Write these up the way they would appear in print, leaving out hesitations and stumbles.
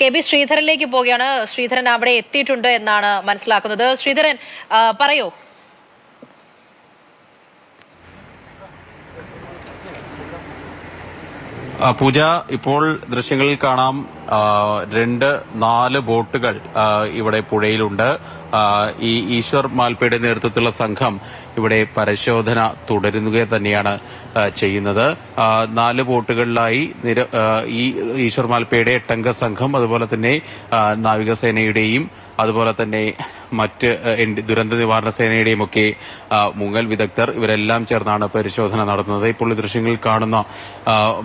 K B ശ്രീധരനിലേക്ക് പോവുകയാണ്. ശ്രീധരൻ അവിടെ എത്തിയിട്ടുണ്ട് എന്നാണ് മനസ്സിലാക്കുന്നത്. ശ്രീധരൻ, പറയൂ. പൂജ, ഇപ്പോൾ ദൃശ്യങ്ങളിൽ കാണാം 2-4 ബോട്ടുകൾ ഇവിടെ പുഴയിലുണ്ട്. ഈ ഈശ്വർ മാൽപ്പയുടെ നേതൃത്വത്തിലുള്ള സംഘം ഇവിടെ പരിശോധന തുടരുക തന്നെയാണ് ചെയ്യുന്നത്. 4 ബോട്ടുകളിലായി ഈ ഈശ്വർ മാൽപ്പയുടെ 8-അംഗ സംഘം, അതുപോലെ തന്നെ നാവികസേനയുടെയും അതുപോലെ തന്നെ മറ്റ് ദുരന്ത നിവാരണ സേനയുടെയും ഒക്കെ മുങ്ങൽ വിദഗ്ധർ ഇവരെല്ലാം ചേർന്നാണ് പരിശോധന നടത്തുന്നത്. ഇപ്പോൾ ദൃശ്യങ്ങളിൽ കാണുന്ന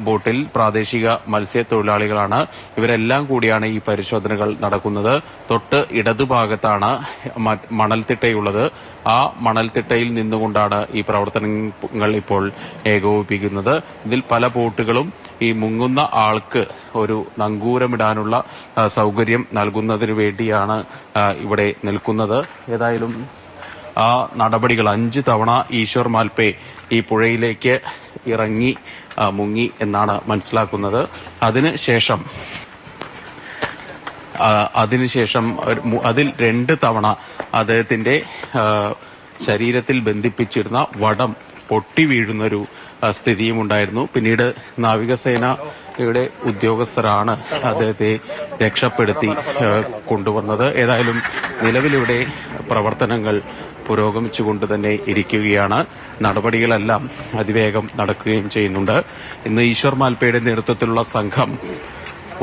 ബോട്ടിൽ പ്രാദേശിക മത്സ്യത്തൊഴിലാളികളാണ്. ഇവരെല്ലാം കൂടിയാണ് ഈ പരിശോധനകൾ നടക്കുന്നത്. തൊട്ട് ഇടതുഭാഗത്താണ് മണൽത്തിട്ടയുള്ളത്. ആ മണൽത്തിട്ടയിൽ നിന്നുകൊണ്ടാണ് ഈ പ്രവർത്തനങ്ങൾ ഇപ്പോൾ ഏകോപിപ്പിക്കുന്നത്. ഇതിൽ പല ബോട്ടുകളും ഈ മുങ്ങുന്ന ആൾക്ക് ഒരു നങ്കൂരമിടാനുള്ള സൗകര്യം നൽകുന്നതിന് വേണ്ടിയാണ് ഇവിടെ നിൽക്കുന്നത്. ഏതായാലും ആ നടപടികൾ 5 തവണ ഈശ്വർ മാൽപ്പെ ഈ പുഴയിലേക്ക് ഇറങ്ങി മുങ്ങി എന്നാണ് മനസ്സിലാക്കുന്നത്. അതിനുശേഷം അതിൽ 2 തവണ അദ്ദേഹത്തിന്റെ ശരീരത്തിൽ ബന്ധിപ്പിച്ചിരുന്ന വടം പൊട്ടി വീഴുന്നൊരു സ്ഥിതിയും ഉണ്ടായിരുന്നു. പിന്നീട് നാവികസേനയുടെ ഉദ്യോഗസ്ഥരാണ് അദ്ദേഹത്തെ രക്ഷപ്പെടുത്തി കൊണ്ടുവന്നത്. ഏതായാലും നിലവിലിവിടെ പ്രവർത്തനങ്ങൾ പുരോഗമിച്ചുകൊണ്ട് തന്നെ ഇരിക്കുകയാണ്. നടപടികളെല്ലാം അതിവേഗം നടക്കുകയും ചെയ്യുന്നുണ്ട്. ഇന്ന് ഈശ്വർ മാൽപ്പയുടെ നേതൃത്വത്തിലുള്ള സംഘം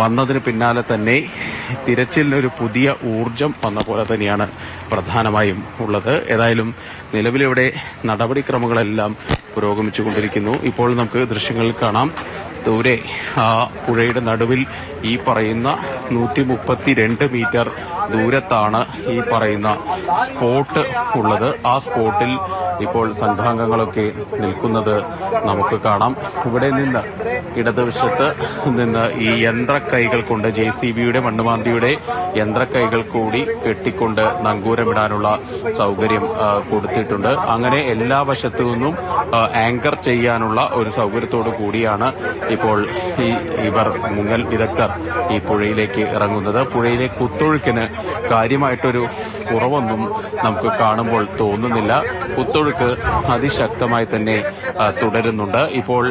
വന്നതിന് പിന്നാലെ തന്നെ തിരച്ചിലിനൊരു പുതിയ ഊർജം വന്ന പോലെ തന്നെയാണ് പ്രധാനമായും ഉള്ളത്. ഏതായാലും നിലവിലിവിടെ നടപടിക്രമങ്ങളെല്ലാം പുരോഗമിച്ചുകൊണ്ടിരിക്കുന്നു. ഇപ്പോൾ നമുക്ക് ദൃശ്യങ്ങളിൽ കാണാം, ദൂരെ പുഴയുടെ നടുവിൽ ഈ പറയുന്ന 132 മീറ്റർ ദൂരത്താണ് ഈ പറയുന്ന സ്പോട്ട് ഉള്ളത്. ആ സ്പോട്ടിൽ ഇപ്പോൾ സംഘാംഗങ്ങളൊക്കെ നിൽക്കുന്നത് നമുക്ക് കാണാം. ഇവിടെ നിന്ന് ഇടതുവശത്ത് നിന്ന് ഈ യന്ത്രക്കൈകൾ കൊണ്ട് JCBയുടെ മണ്ണുമാന്തിയുടെ യന്ത്രക്കൈകൾ കൂടി കെട്ടിക്കൊണ്ട് നങ്കൂരമിടാനുള്ള സൗകര്യം കൊടുത്തിട്ടുണ്ട്. അങ്ങനെ എല്ലാ വശത്തു നിന്നും ആങ്കർ ചെയ്യാനുള്ള ഒരു സൗകര്യത്തോടു കൂടിയാണ് ഇപ്പോൾ ഇവർ മുങ്ങൽ വിദഗ്ധർ ഈ പുഴയിലേക്ക് ഇറങ്ങുന്നത്. പുഴയിലെ കുത്തൊഴുക്കിന് കാര്യമായിട്ടൊരു കുറവൊന്നും നമുക്ക് കാണുമ്പോൾ തോന്നുന്നില്ല. കുത്തൊഴുക്ക് അതിശക്തമായി തന്നെ തുടരുന്നുണ്ട്. ഇപ്പോൾ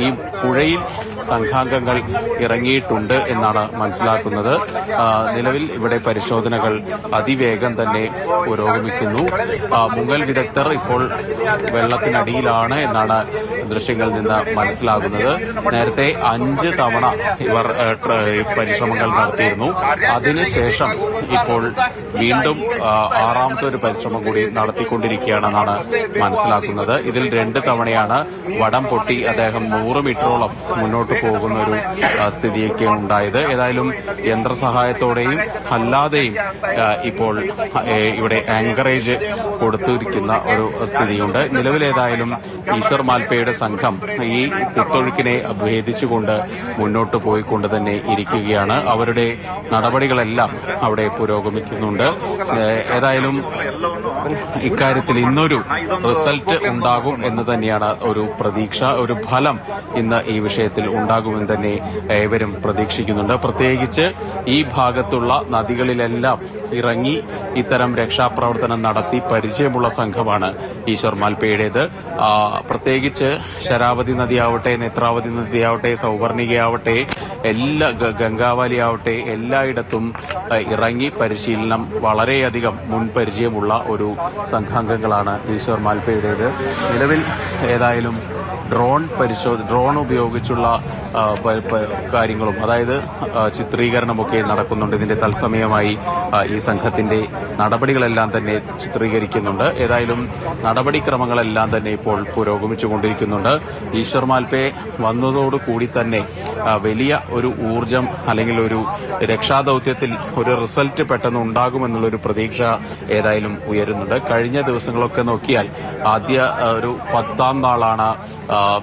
ഈ പുഴയിൽ സംഘാംഗങ്ങൾ ഇറങ്ങിയിട്ടുണ്ട് എന്നാണ് മനസ്സിലാക്കുന്നത്. നിലവിൽ ഇവിടെ പരിശോധനകൾ അതിവേഗം തന്നെ പുരോഗമിക്കുന്നു. മുങ്ങൽ വിദഗ്ധർ ഇപ്പോൾ വെള്ളത്തിനടിയിലാണ് എന്നാണ് ദൃശ്യങ്ങളിൽ നിന്ന് മനസ്സിലാകുന്നത്. നേരത്തെ 5 തവണ ഇവർ പരിശ്രമങ്ങൾ നടത്തിയിരുന്നു. അതിനുശേഷം ഇപ്പോൾ വീണ്ടും 6ാമത്തെ ഒരു പരിശ്രമം കൂടി നടത്തിക്കൊണ്ടിരിക്കുകയാണെന്നാണ് മനസ്സിലാക്കുന്നത്. ഇതിൽ 2 തവണയാണ് വടം പൊട്ടി അദ്ദേഹം 100 മീറ്ററോളം മുന്നോട്ട് പോകുന്ന ഒരു സ്ഥിതിയൊക്കെ ഉണ്ടായത്. ഏതായാലും യന്ത്രസഹായത്തോടെയും അല്ലാതെയും ഇപ്പോൾ ഇവിടെ ആങ്കറേജ് കൊടുത്തിരിക്കുന്ന ഒരു സ്ഥിതിയുണ്ട്. നിലവിലേതായാലും ഈശ്വർ മാൽപ്പയുടെ സംഘം ഈ കുത്തൊഴുക്കിനെ ഭേദിച്ചുകൊണ്ട് മുന്നോട്ട് പോയിക്കൊണ്ട് തന്നെ ഇരിക്കുകയാണ്. അവരുടെ നടപടികളെല്ലാം അവിടെ പുരോഗമിക്കുന്നുണ്ട്. ഏതായാലും ഇക്കാര്യത്തിൽ ഇന്നൊരു റിസൾട്ട് ഉണ്ടാകും എന്ന് തന്നെയാണ് ഒരു പ്രതീക്ഷ. ഒരു ഫലം ഇന്ന് ഈ വിഷയത്തിൽ ഉണ്ടാകുമെന്ന് തന്നെ ഏവരും പ്രതീക്ഷിക്കുന്നുണ്ട്. പ്രത്യേകിച്ച് ഈ ഭാഗത്തുള്ള നദികളിലെല്ലാം ഇറങ്ങി ഇത്തരം രക്ഷാപ്രവർത്തനം നടത്തി പരിചയമുള്ള സംഘമാണ് ഈശ്വർ മാൽപ്പയുടേത്. പ്രത്യേകിച്ച് ശരാവതി നദിയാവട്ടെ, നേത്രാവതി നദിയാവട്ടെ, സൗവർണികയാവട്ടെ, ഗംഗാവാലി ആവട്ടെ, എല്ലായിടത്തും ഇറങ്ങി പരിശീലനം വളരെയധികം മുൻപരിചയമുള്ള ഒരു സംഘാംഗങ്ങളാണ് ഈശ്വർ മാൽപ്പയുടേത്. നിലവിൽ ഏതായാലും ഡ്രോൺ ഉപയോഗിച്ചുള്ള കാര്യങ്ങളും, അതായത് ചിത്രീകരണമൊക്കെ നടക്കുന്നുണ്ട്. ഇതിന്റെ തത്സമയമായി ഈ സംഘത്തിന്റെ നടപടികളെല്ലാം തന്നെ ചിത്രീകരിക്കുന്നുണ്ട്. ഏതായാലും നടപടിക്രമങ്ങളെല്ലാം തന്നെ ഇപ്പോൾ പുരോഗമിച്ചുകൊണ്ടിരിക്കുന്നുണ്ട്. ഈശ്വർ മാൽപ്പെ വന്നതോടുകൂടി തന്നെ വലിയ ഒരു ഊർജം അല്ലെങ്കിൽ ഒരു രക്ഷാദൌത്യത്തിൽ ഒരു റിസൾട്ട് പെട്ടെന്ന് ഉണ്ടാകുമെന്നുള്ളൊരു പ്രതീക്ഷ ഏതായാലും ഉയരുന്നുണ്ട്. കഴിഞ്ഞ ദിവസങ്ങളൊക്കെ നോക്കിയാൽ ആദ്യ ഒരു 10ാം നാളാണ്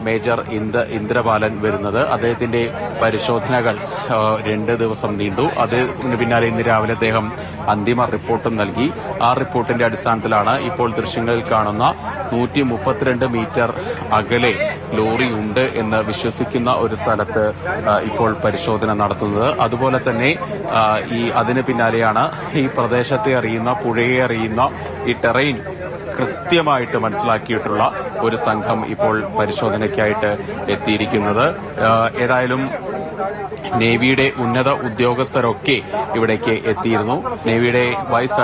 മേജർ ഇന്ദ്രപാലൻ വരുന്നത്. അദ്ദേഹത്തിന്റെ പരിശോധനകൾ 2 ദിവസം നീണ്ടു. അതിന് പിന്നാലെ ഇന്ന് രാവിലെ അദ്ദേഹം അന്തിമ റിപ്പോർട്ടും നൽകി. ആ റിപ്പോർട്ടിന്റെ അടിസ്ഥാനത്തിലാണ് ഇപ്പോൾ ദൃശ്യങ്ങളിൽ കാണുന്ന 132 മീറ്റർ അകലെ ലോറി ഉണ്ട് എന്ന് വിശ്വസിക്കുന്ന ഒരു സ്ഥലത്ത് ഇപ്പോൾ പരിശോധന നടത്തുന്നത്. അതുപോലെ തന്നെ അതിന് പിന്നാലെയാണ് ഈ പ്രദേശത്തെ അറിയുന്ന, പുഴയെ അറിയുന്ന, ഈ ടെറൈൻ കൃത്യമായിട്ട് മനസ്സിലാക്കിയിട്ടുള്ള ഒരു സംഘം ഇപ്പോൾ പരിശോധനയ്ക്കായിട്ട് എത്തിയിരിക്കുന്നത്. ഏതായാലും നേവിയുടെ ഉന്നത ഉദ്യോഗസ്ഥരൊക്കെ ഇവിടേക്ക് എത്തിയിരുന്നു. നേവിയുടെ വൈസ്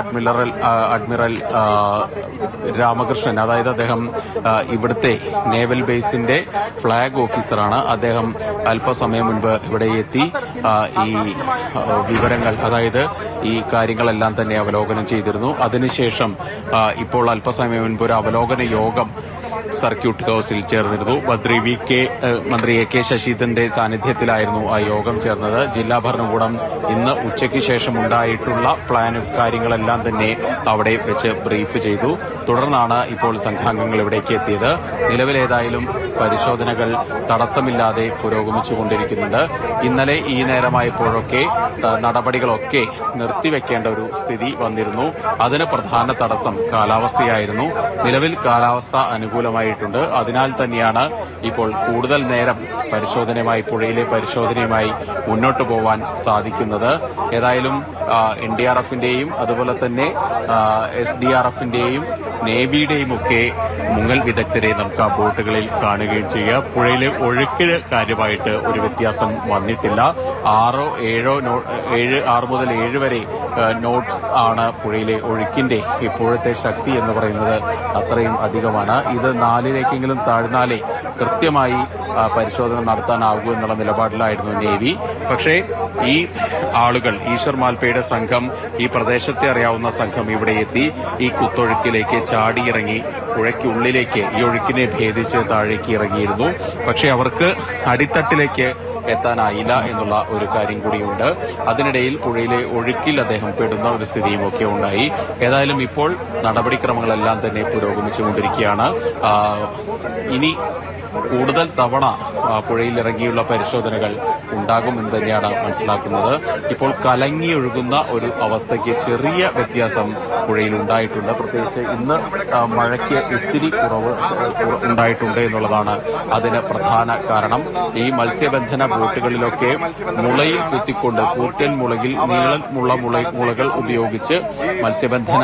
അഡ്മിറൽ രാമകൃഷ്ണൻ, അതായത് അദ്ദേഹം ഇവിടുത്തെ നേവൽ ബേസിന്റെ ഫ്ളാഗ് ഓഫീസറാണ്. അദ്ദേഹം അല്പസമയം മുൻപ് ഇവിടെ എത്തി ഈ വിവരങ്ങൾ, അതായത് ഈ കാര്യങ്ങളെല്ലാം തന്നെ അവലോകനം ചെയ്തിരുന്നു. അതിനുശേഷം ഇപ്പോൾ അല്പസമയം മുൻപ് ഒരു അവലോകന യോഗം സർക്യൂട്ട് ഹൌസിൽ ചേർന്നിരുന്നു. മന്ത്രി എ കെ ശശീന്ദ്രന്റെ സാന്നിധ്യത്തിലായിരുന്നു ആ യോഗം ചേർന്നത്. ജില്ലാ ഭരണകൂടം ഇന്ന് ഉച്ചയ്ക്ക് ശേഷം ഉണ്ടായിട്ടുള്ള പ്ലാനും കാര്യങ്ങളെല്ലാം തന്നെ അവിടെ വെച്ച് ബ്രീഫ് ചെയ്തു. തുടർന്നാണ് ഇപ്പോൾ സംഘാംഗങ്ങൾ ഇവിടേക്ക് എത്തിയത്. നിലവിലേതായാലും പരിശോധനകൾ തടസ്സമില്ലാതെ പുരോഗമിച്ചുകൊണ്ടിരിക്കുന്നുണ്ട്. ഇന്നലെ ഈ നേരമായപ്പോഴൊക്കെ നടപടികളൊക്കെ നിർത്തിവെക്കേണ്ട ഒരു സ്ഥിതി വന്നിരുന്നു. അതിന് പ്രധാന തടസ്സം കാലാവസ്ഥയായിരുന്നു. നിലവിൽ കാലാവസ്ഥ അനുകൂലമായിട്ടുണ്ട്. അതിനാൽ തന്നെയാണ് ഇപ്പോൾ കൂടുതൽ നേരം പുഴയിലെ പരിശോധനയുമായി മുന്നോട്ട് പോവാൻ സാധിക്കുന്നത്. ഏതായാലും NDRFന്റെയും അതുപോലെ തന്നെ SDRFന്റെയും നേവിയുടെയും ഒക്കെ മുങ്ങൽ വിദഗ്ധരെ നമുക്ക് ആ ബോട്ടുകളിൽ കാണുകയും ചെയ്യാം. പുഴയിലെ ഒഴുക്കിന് കാര്യമായിട്ട് ഒരു വ്യത്യാസം വന്നിട്ടില്ല. 6 മുതൽ 7 വരെ നോട്ട്സ് ആണ് പുഴയിലെ ഒഴുക്കിന്റെ ഇപ്പോഴത്തെ ശക്തി എന്ന് പറയുന്നത്. അത്രയും അധികമാണ്. ഇത് 4-ലേക്കെങ്കിലും താഴ്ന്നാലേ കൃത്യമായി പരിശോധന നടത്താനാകൂ എന്നുള്ള നിലപാടിലായിരുന്നു നേവി. പക്ഷേ ഈ ആളുകൾ, ഈശ്വർ മാൽപ്പയുടെ സംഘം, ഈ പ്രദേശത്തെ അറിയാവുന്ന സംഘം ഇവിടെ എത്തി ഈ കുത്തൊഴുക്കിലേക്ക് ചാടിയിറങ്ങി പുഴയ്ക്കുള്ളിലേക്ക് ഈ ഒഴുക്കിനെ ഭേദിച്ച് താഴേക്ക് ഇറങ്ങിയിരുന്നു. പക്ഷേ അവർക്ക് അടിത്തട്ടിലേക്ക് എത്താനായില്ല എന്നുള്ള ഒരു കാര്യം കൂടിയുണ്ട്. അതിനിടയിൽ പുഴയിലെ ഒഴുക്കിൽ അദ്ദേഹം പെടുന്ന ഒരു സ്ഥിതിയും ഒക്കെ ഉണ്ടായി. ഏതായാലും ഇപ്പോൾ നടപടിക്രമങ്ങളെല്ലാം തന്നെ പുരോഗമിച്ചുകൊണ്ടിരിക്കുകയാണ്. ഇനി കൂടുതൽ തവണ പുഴയിലിറങ്ങിയുള്ള പരിശോധനകൾ ഉണ്ടാകുമെന്ന് തന്നെയാണ് മനസ്സിലാക്കുന്നത്. ഇപ്പോൾ കലങ്ങിയൊഴുകുന്ന ഒരു അവസ്ഥയ്ക്ക് ചെറിയ വ്യത്യാസം പുഴയിൽ ഉണ്ടായിട്ടുണ്ട്. പ്രത്യേകിച്ച് ഇന്ന് മഴയ്ക്ക് ഇത്തിരി കുറവ് ഉണ്ടായിട്ടുണ്ട് എന്നുള്ളതാണ് അതിന് പ്രധാന കാരണം. ഈ മത്സ്യബന്ധന ബോട്ടുകളിലൊക്കെ മുളയിൽ കുത്തിക്കൊണ്ട്, കൂറ്റൻ മുളകിൽ നീളമുള്ള മുളകൾ ഉപയോഗിച്ച് മത്സ്യബന്ധന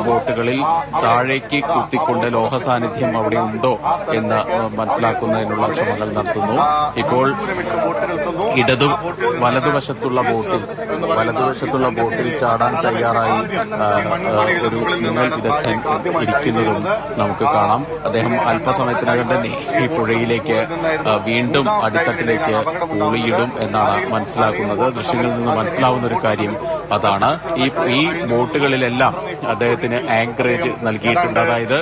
ബോട്ടുകളിൽ താഴേക്ക് കുത്തിക്കൊണ്ട് ലോഹ സാന്നിധ്യം അവിടെ ഉണ്ടോ എന്ന് മനസ്സിലാക്കുന്നതിനുള്ള ശ്രമങ്ങൾ നടത്തുന്നു. ഇപ്പോൾ വലതുവശത്തുള്ള ബോട്ടിൽ ചാടാൻ തയ്യാറായി ഒരു മുങ്ങൽ വിദഗ്ധൻ ഇരിക്കുന്നതും നമുക്ക് കാണാം. അദ്ദേഹം അല്പസമയത്തിനകം തന്നെ ഈ പുഴയിലേക്ക് വീണ്ടും അടിത്തട്ടിലേക്ക് ഊളിയിടും എന്നാണ് മനസ്സിലാക്കുന്നത്. ദൃശ്യങ്ങളിൽ നിന്ന് മനസ്സിലാവുന്ന ഒരു കാര്യം അതാണ്. ഈ ബോട്ടുകളിലെല്ലാം അദ്ദേഹത്തിന് ആങ്കറേജ് നൽകിയിട്ടുണ്ട്. അതായത്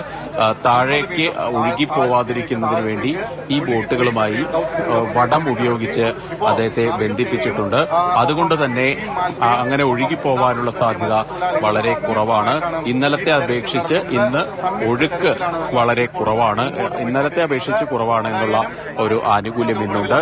താഴേക്ക് ഒഴുകിപ്പോവാതിരിക്കുന്നതിന് വേണ്ടി ഈ ബോട്ടുകളുമായി വടം ഉപയോഗിച്ച് അദ്ദേഹത്തെ ബന്ധിപ്പിച്ചിട്ടുണ്ട്. അതുകൊണ്ട് തന്നെ അങ്ങനെ ഒഴുകിപ്പോവാനുള്ള സാധ്യത വളരെ കുറവാണ്. ഇന്നലത്തെ അപേക്ഷിച്ച് ഇന്ന് ഒഴുക്ക് വളരെ കുറവാണ്. എന്നുള്ള ഒരു ആനുകൂല്യം ഇന്നുണ്ട്.